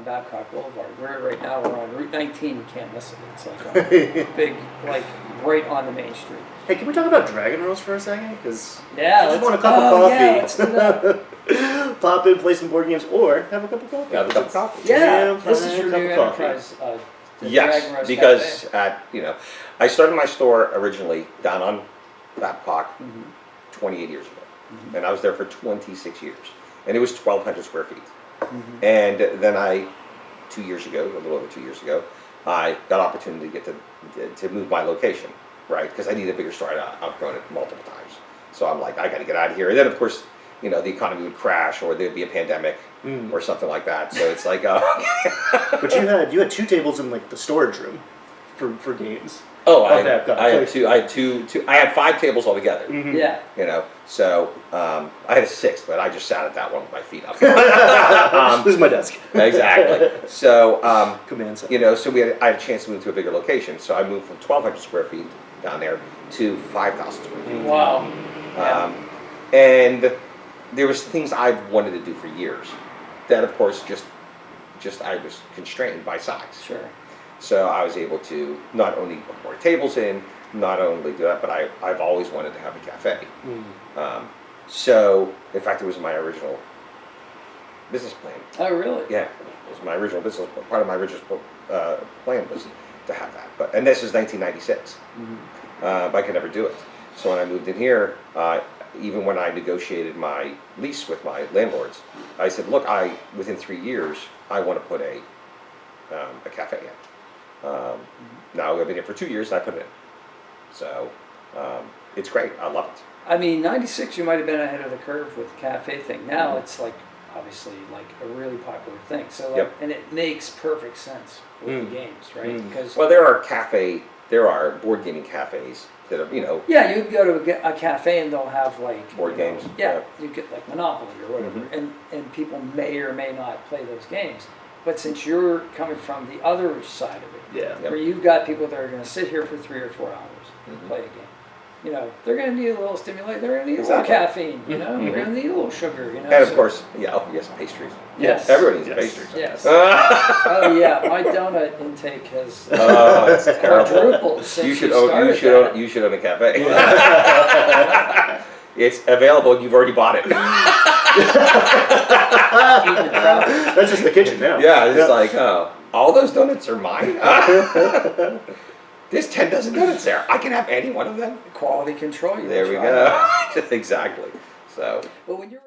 Babcock Boulevard. Right now we're on Route 19. You can't miss it. It's like a big, like right on the main street. Hey, can we talk about Dragon Roast for a second? Because Yeah, I just want a cup of coffee. Yeah, let's do that. Pop in, play some board games, or have a cup of coffee. Have a cup of coffee. Yeah, Damn this is fine your cup new of coffee. enterprise. The Dragon Yes, Roast because Cafe. I started my store originally down on Babcock 28 years ago, and I was there for 26 years, and it was 1,200 square feet. And then 2 years ago, a little over 2 years ago, I got an opportunity to get to move my location, right? Because I need a bigger store. I've outgrown it multiple times, so I'm like, I got to get out of here. And then of course, the economy would crash, or there'd be a pandemic, or something like that. So it's like, But you had 2 tables in like the storage room for games. oh, I had 5 tables altogether. Yeah. So I had a 6th, but I just sat at that one with my feet up. This is my desk. Exactly. So Command center. so I had a chance to move to a bigger location. So I moved from 1,200 square feet down there to 5,000 square feet. Wow. And there was things I've wanted to do for years that, of course, just I was constrained by size. Sure. So I was able to not only put more tables in, not only do that, but I've always wanted to have a cafe. So, in fact, it was my original business plan. Oh, really? Yeah, it was my original business. Part of my original plan was to have that. And this is 1996. But I could never do it. So when I moved in here, even when I negotiated my lease with my landlords, I said, look, within 3 years, I want to put a cafe in. Now I've been here for 2 years, and I put it in. So it's great. I love it. I mean, 96, you might have been ahead of the curve with the cafe thing. Now it's like, obviously, like a really popular thing. So, like, and it makes perfect sense with the games, right? Because well, there are board gaming cafes that are, yeah, you go to a cafe and they'll have like board games. Yeah, you get like Monopoly or whatever, and people may or may not play those games. But since you're coming from the other side of it, where you've got people that are going to sit here for 3 or 4 hours and play a game, they're going to need a little stimulate. They're going to need a little caffeine. They're going to need a little sugar. And of course, yes, pastries. Yes, everyone needs pastries. Yes. Oh yeah, my donut intake has it's terrible. quadrupled since You should own a cafe. Yeah. It's available, and you've already bought it. That's just the kitchen now. Yeah, it's like, all those donuts are mine? There's 10 dozen donuts there. I can have any one of them. Quality control. There we go. Exactly. So. But when you're